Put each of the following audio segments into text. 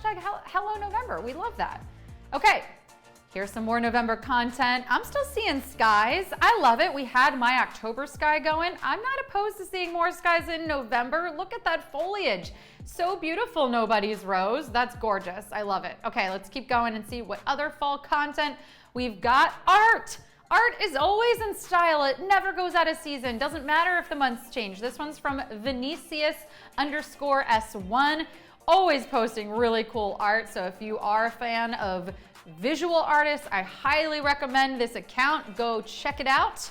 hashtag Hello November. We love that. Okay, here's some more November content. I'm still seeing skies. I love it. We had my October sky going. I'm not opposed to seeing more skies in November. Look at that foliage. So beautiful, Nobody's Rose. That's gorgeous. I love it. Okay, let's keep going and see what other fall content we've got. Art. Art is always in style. It never goes out of season. Doesn't matter if the months change. This one's from Vinicius_S1. Always posting really cool art. So if you are a fan of visual artists, I highly recommend this account. Go check it out.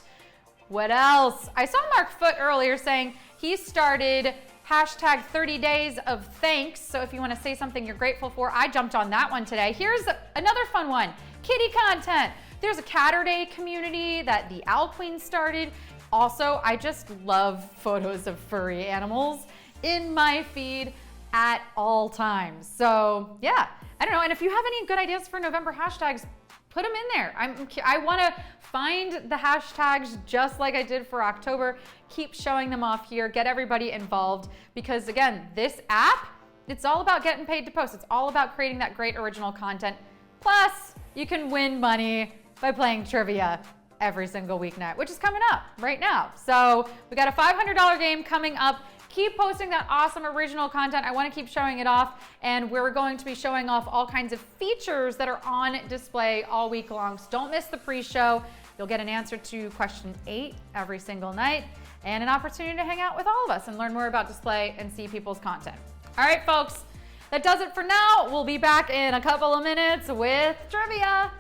What else? I saw Mark Foote earlier saying he started hashtag 30 days of thanks. So if you want to say something you're grateful for, I jumped on that one today. Here's another fun one. Kitty content. There's a Catterday community that the Owl Queen started. Also, I just love photos of furry animals in my feed at all times. So yeah, I don't know. And if you have any good ideas for November hashtags, put them in there. I want to find the hashtags just like I did for October. Keep showing them off here. Get everybody involved because again, this app, it's all about getting paid to post. It's all about creating that great original content. Plus, you can win money by playing trivia every single weeknight, which is coming up right now. So we got a $500 game coming up. Keep posting that awesome original content. I want to keep showing it off, and we're going to be showing off all kinds of features that are on display all week long. So don't miss the pre-show. You'll get an answer to question 8 every single night and an opportunity to hang out with all of us and learn more about display and see people's content. All right, folks, that does it for now. We'll be back in a couple of minutes with trivia.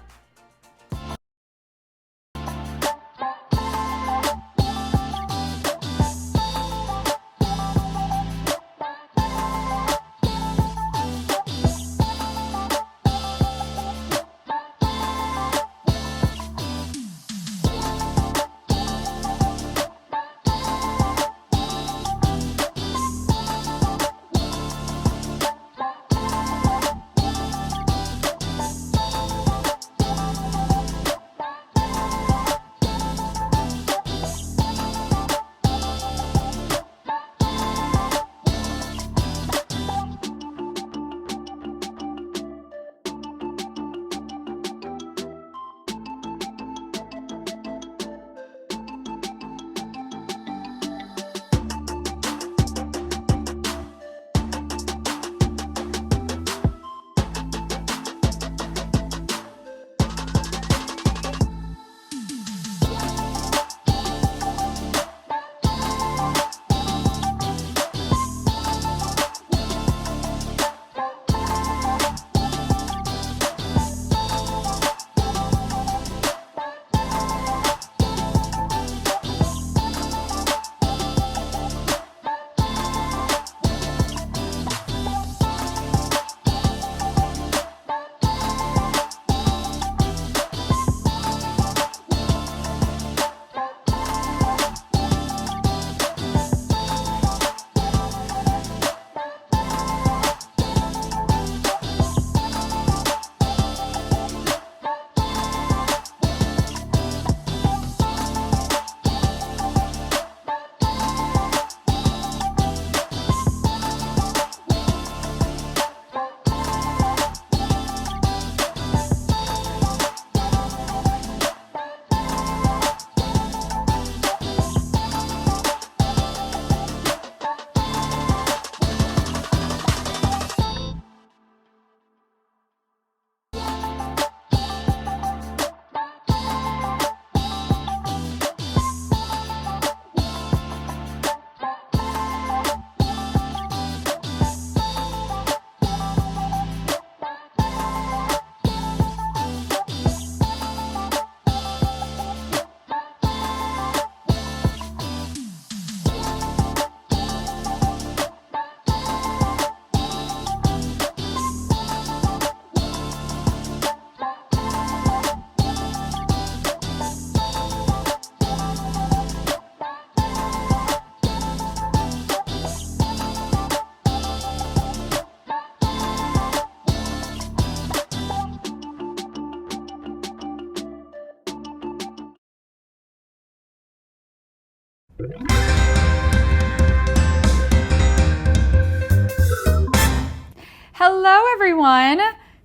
Hello, everyone.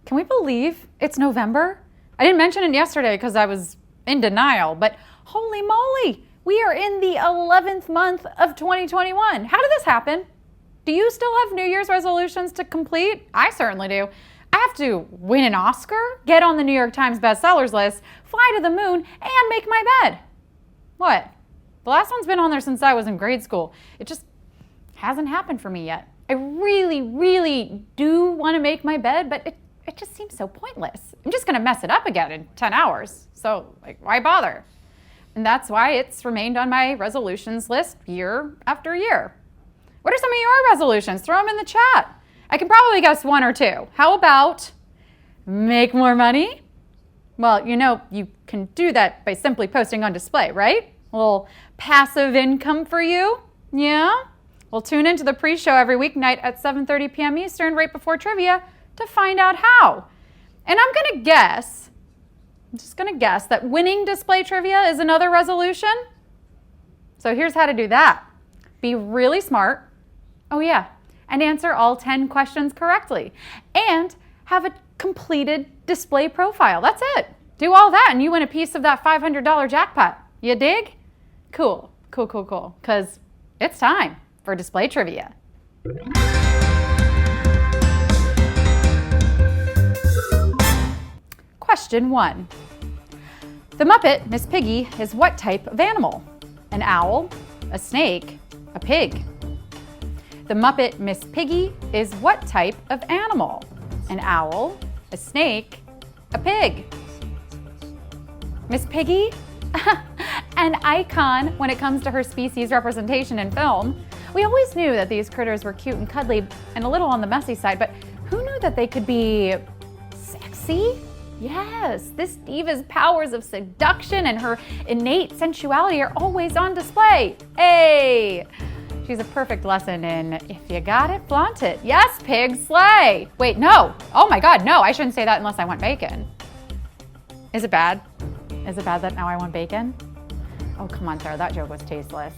Can we believe it's November? I didn't mention it yesterday because I was in denial, but holy moly, we are in the 11th month of 2021. How did this happen? Do you still have New Year's resolutions to complete? I certainly do. I have to win an Oscar, get on the New York Times bestsellers list, fly to the moon, and make my bed. What? The last one's been on there since I was in grade school. It just hasn't happened for me yet. I really, really do want to make my bed, but it just seems so pointless. I'm just going to mess it up again in 10 hours. So, why bother? And that's why it's remained on my resolutions list year after year. What are some of your resolutions? Throw them in the chat. I can probably guess one or two. How about make more money? Well, you can do that by simply posting on display, right? A little passive income for you. Yeah? Well, tune into the pre-show every weeknight at 7:30 p.m. Eastern, right before trivia, to find out how. And I'm just going to guess that winning display trivia is another resolution. So here's how to do that. Be really smart. Oh yeah, and answer all 10 questions correctly. And have a completed display profile. That's it. Do all that and you win a piece of that $500 jackpot. You dig? Cool. Because it's time for display trivia. Question 1. The Muppet, Miss Piggy, is what type of animal? An owl, a snake, a pig? The Muppet, Miss Piggy, is what type of animal? An owl, a snake, a pig? Miss Piggy? An icon when it comes to her species representation in film. We always knew that these critters were cute and cuddly and a little on the messy side, but who knew that they could be sexy? Yes, this diva's powers of seduction and her innate sensuality are always on display. Hey! She's a perfect lesson in if you got it, flaunt it. Yes, pig, slay! Wait, no. Oh my God, no, I shouldn't say that unless I want bacon. Is it bad? Is it bad that now I want bacon? Oh, come on, Sarah, that joke was tasteless.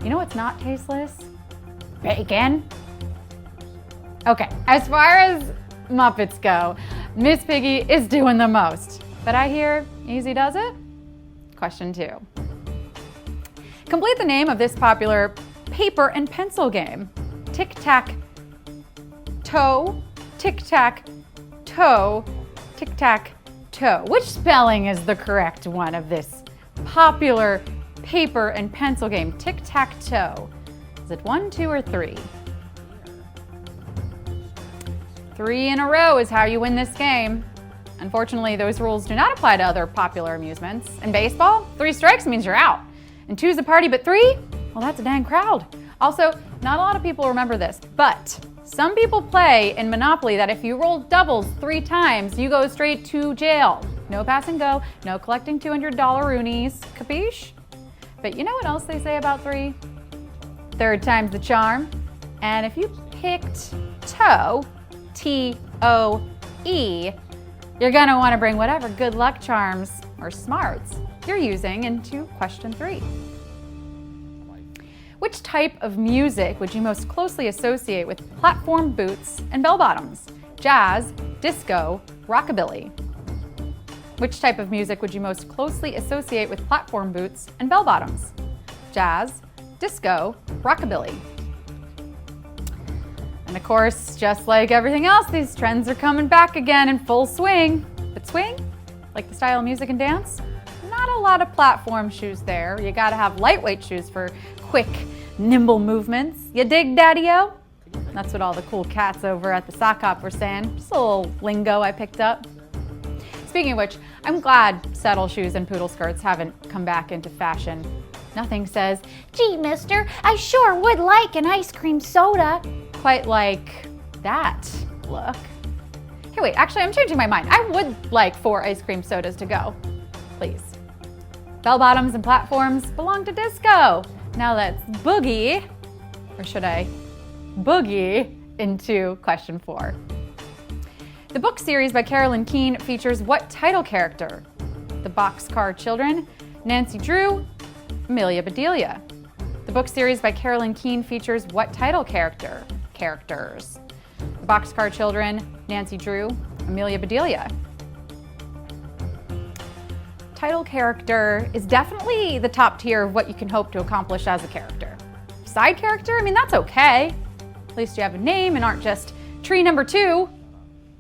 You know what's not tasteless? Bacon. Okay, as far as Muppets go, Miss Piggy is doing the most. But I hear easy does it? Question 2. Complete the name of this popular paper and pencil game. Tic-tac-toe, tic-tac-toe, tic-tac-toe. Which spelling is the correct one of this popular paper and pencil game? Tic-tac-toe. Is it 1, 2, or 3? 3 in a row is how you win this game. Unfortunately, those rules do not apply to other popular amusements. In baseball, 3 strikes means you're out. And 2's a party, but 3? Well, that's a dang crowd. Also, not a lot of people remember this, but some people play in Monopoly that if you roll doubles 3 times, you go straight to jail. No pass and go, no collecting $200 roonies, capiche? But you know what else they say about 3? 3rd time's the charm. And if you picked toe, T-O-E, you're gonna wanna bring whatever good luck charms or smarts you're using into question 3. Which type of music would you most closely associate with platform boots and bell-bottoms? Jazz, disco, rockabilly? Which type of music would you most closely associate with platform boots and bell-bottoms? Jazz, disco, rockabilly? And of course, just like everything else, these trends are coming back again in full swing. But swing? Like the style of music and dance? Not a lot of platform shoes there. You gotta have lightweight shoes for quick, nimble movements. You dig, Daddy-O? That's what all the cool cats over at the sock hop were saying. Just a little lingo I picked up. Speaking of which, I'm glad saddle shoes and poodle skirts haven't come back into fashion. Nothing says, gee, mister, I sure would like an ice cream soda. Quite like that look. Hey, wait, actually, I'm changing my mind. I would like 4 ice cream sodas to go, please. Bell-bottoms and platforms belong to disco. Now let's boogie, or should I boogie, into question 4. The book series by Carolyn Keene features what title character? The Boxcar Children, Nancy Drew, Amelia Bedelia. The book series by Carolyn Keene features what title characters? The Boxcar Children, Nancy Drew, Amelia Bedelia. Title character is definitely the top tier of what you can hope to accomplish as a character. Side character, I mean, that's okay. At least you have a name and aren't just tree number 2.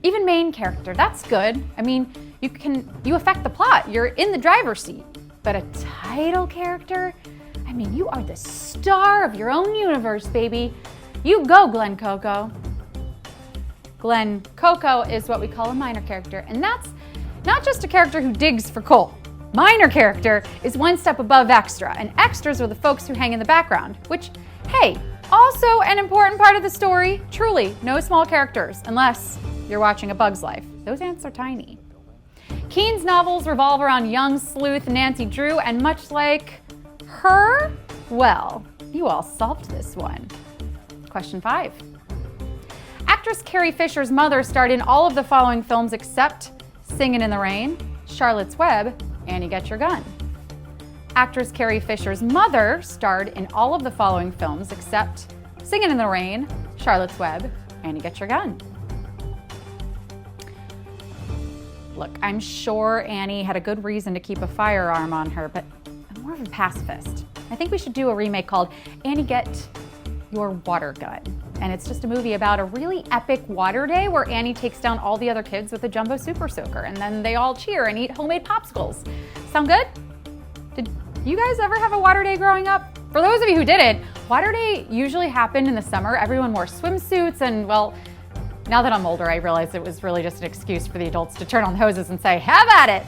Even main character, that's good. I mean, you affect the plot, you're in the driver's seat. But a title character, I mean, you are the star of your own universe, baby. You go, Glen Coco. Glen Coco is what we call a minor character, and that's not just a character who digs for coal. Minor character is one step above extra, and extras are the folks who hang in the background, which, hey, also an important part of the story. Truly, no small characters, unless you're watching A Bug's Life. Those ants are tiny. Keene's novels revolve around young sleuth Nancy Drew, and much like her, well, you all solved this one. Question 5. Actress Carrie Fisher's mother starred in all of the following films except Singin' in the Rain, Charlotte's Web, Annie Get Your Gun. Actress Carrie Fisher's mother starred in all of the following films except Singin' in the Rain, Charlotte's Web, Annie Get Your Gun. Look, I'm sure Annie had a good reason to keep a firearm on her, but I'm more of a pacifist. I think we should do a remake called Annie Get Your Water Gun. And it's just a movie about a really epic water day where Annie takes down all the other kids with a jumbo super soaker, and then they all cheer and eat homemade popsicles. Sound good? Did you guys ever have a water day growing up? For those of you who didn't, water day usually happened in the summer. Everyone wore swimsuits, and well, now that I'm older, I realize it was really just an excuse for the adults to turn on the hoses and say, have at it!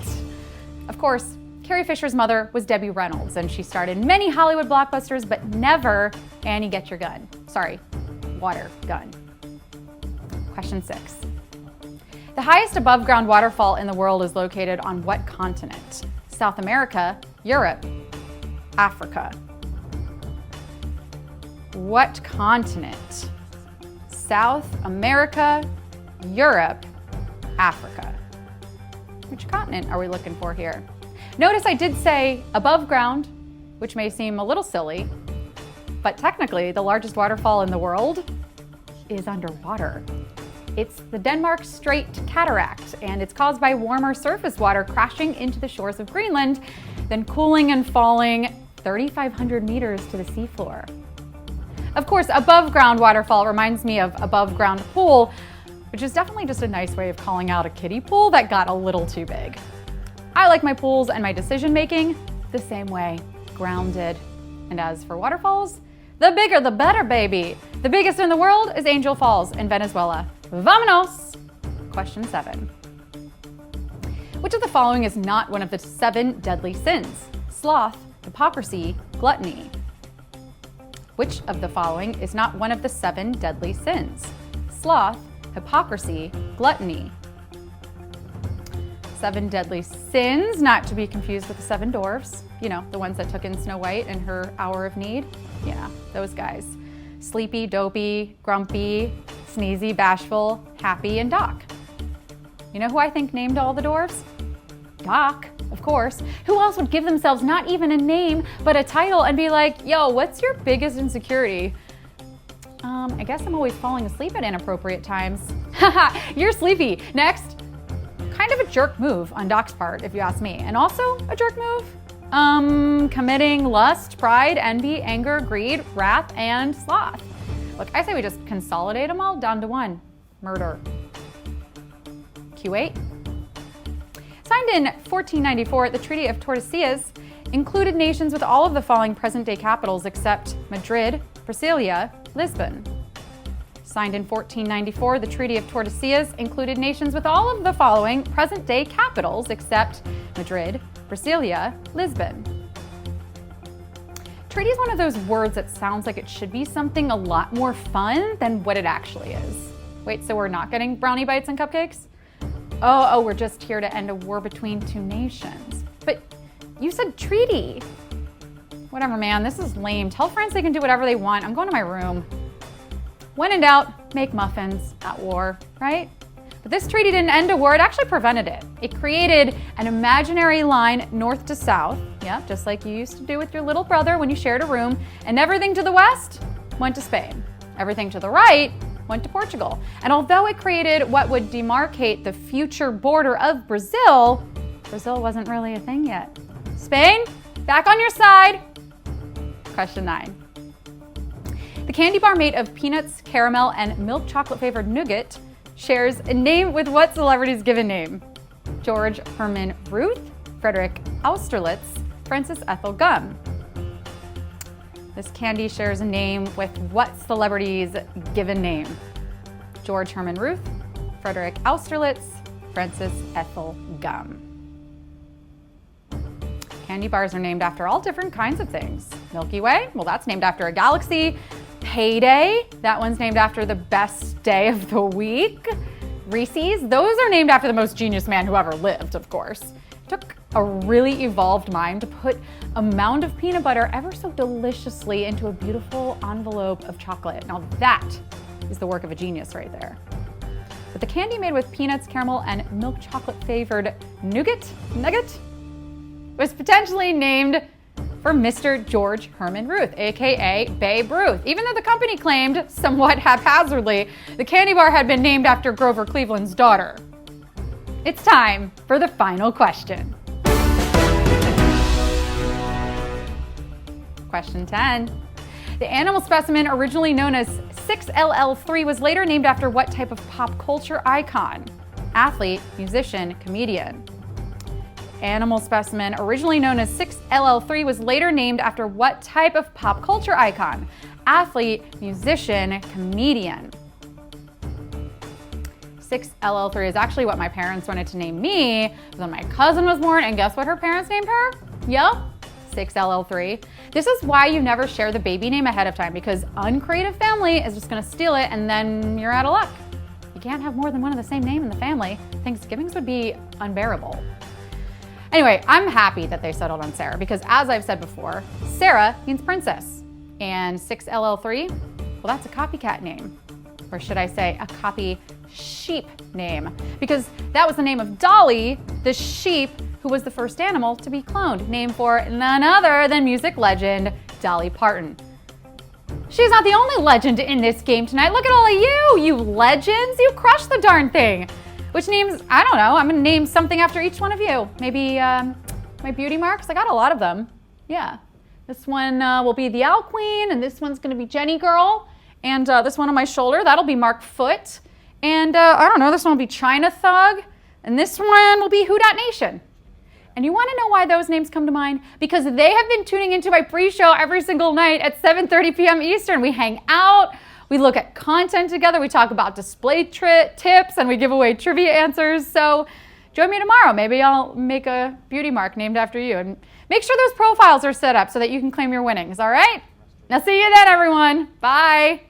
Of course, Carrie Fisher's mother was Debbie Reynolds, and she starred in many Hollywood blockbusters, but never Annie Get Your Gun. Sorry, Water Gun. Question 6. The highest above-ground waterfall in the world is located on what continent? South America, Europe, Africa. What continent? South America, Europe, Africa. Which continent are we looking for here? Notice I did say above ground, which may seem a little silly, but technically the largest waterfall in the world is underwater. It's the Denmark Strait Cataract, and it's caused by warmer surface water crashing into the shores of Greenland, then cooling and falling 3,500 meters to the seafloor. Of course, above ground waterfall reminds me of above ground pool, which is definitely just a nice way of calling out a kiddie pool that got a little too big. I like my pools and my decision making the same way, grounded. And as for waterfalls, the bigger the better, baby. The biggest in the world is Angel Falls in Venezuela. Vamonos! Question 7. Which of the following is not one of the 7 deadly sins? Sloth, hypocrisy, gluttony. Which of the following is not one of the 7 deadly sins? Sloth, hypocrisy, gluttony. 7 deadly sins, not to be confused with the 7 dwarfs. You know, the ones that took in Snow White in her hour of need. Yeah, those guys. Sleepy, dopey, grumpy, sneezy, bashful, happy, and Doc. You know who I think named all the dwarfs? Doc, of course. Who else would give themselves not even a name, but a title and be like, yo, what's your biggest insecurity? I guess I'm always falling asleep at inappropriate times. Haha, you're sleepy. Next. Kind of a jerk move on Doc's part, if you ask me. And also a jerk move? Committing lust, pride, envy, anger, greed, wrath, and sloth. Look, I say we just consolidate them all down to one. Murder. Q8. Signed in 1494, the Treaty of Tordesillas included nations with all of the following present-day capitals except Madrid, Brasilia, Lisbon. Signed in 1494, the Treaty of Tordesillas included nations with all of the following present-day capitals except Madrid, Brasilia, Lisbon. Treaty is one of those words that sounds like it should be something a lot more fun than what it actually is. Wait, so we're not getting brownie bites and cupcakes? Oh, we're just here to end a war between 2 nations. But you said treaty. Whatever, man, this is lame. Tell France they can do whatever they want. I'm going to my room. When in doubt, make muffins at war, right? But this treaty didn't end a war, it actually prevented it. It created an imaginary line north to south, yeah, just like you used to do with your little brother when you shared a room, and everything to the west went to Spain. Everything to the right went to Portugal. And although it created what would demarcate the future border of Brazil, Brazil wasn't really a thing yet. Spain, back on your side. Question 9. The candy bar made of peanuts, caramel, and milk chocolate flavored nougat shares a name with what celebrity's given name? George Herman Ruth, Frederick Austerlitz, Frances Ethel Gum. This candy shares a name with what celebrity's given name? George Herman Ruth, Frederick Austerlitz, Frances Ethel Gum. Candy bars are named after all different kinds of things. Milky Way, well, that's named after a galaxy. Payday, that one's named after the best day of the week. Reese's, those are named after the most genius man who ever lived, of course. It took a really evolved mind to put a mound of peanut butter ever so deliciously into a beautiful envelope of chocolate. Now that is the work of a genius right there. But the candy made with peanuts, caramel, and milk chocolate flavored nugget was potentially named for Mr. George Herman Ruth, aka Babe Ruth. Even though the company claimed, somewhat haphazardly, the candy bar had been named after Grover Cleveland's daughter. It's time for the final question. Question 10. The animal specimen originally known as 6LL3 was later named after what type of pop culture icon? Athlete, musician, comedian. Animal specimen originally known as 6LL3 was later named after what type of pop culture icon? Athlete, musician, comedian. 6LL3 is actually what my parents wanted to name me when my cousin was born, and guess what her parents named her? Yup, 6LL3. This is why you never share the baby name ahead of time, because uncreative family is just gonna steal it and then you're out of luck. You can't have more than one of the same name in the family. Thanksgivings would be unbearable. Anyway, I'm happy that they settled on Sarah because, as I've said before, Sarah means princess. And 6LL3, well, that's a copycat name. Or should I say a copy sheep name? Because that was the name of Dolly, the sheep who was the first animal to be cloned, named for none other than music legend Dolly Parton. She's not the only legend in this game tonight. Look at all of you legends. You crushed the darn thing. Which names, I don't know, I'm gonna name something after each one of you. Maybe my beauty marks, I got a lot of them. Yeah, this one will be the Owl Queen, and this one's gonna be Jenny Girl, and this one on my shoulder, that'll be Mark Foot, and I don't know, this one will be China Thug, and this one will be Who Dat Nation. And you wanna know why those names come to mind? Because they have been tuning into my pre-show every single night at 7:30 p.m. Eastern. We hang out, we look at content together, we talk about display tips, and we give away trivia answers. So join me tomorrow. Maybe I'll make a beauty mark named after you. And make sure those profiles are set up so that you can claim your winnings, all right? Now see you then, everyone. Bye.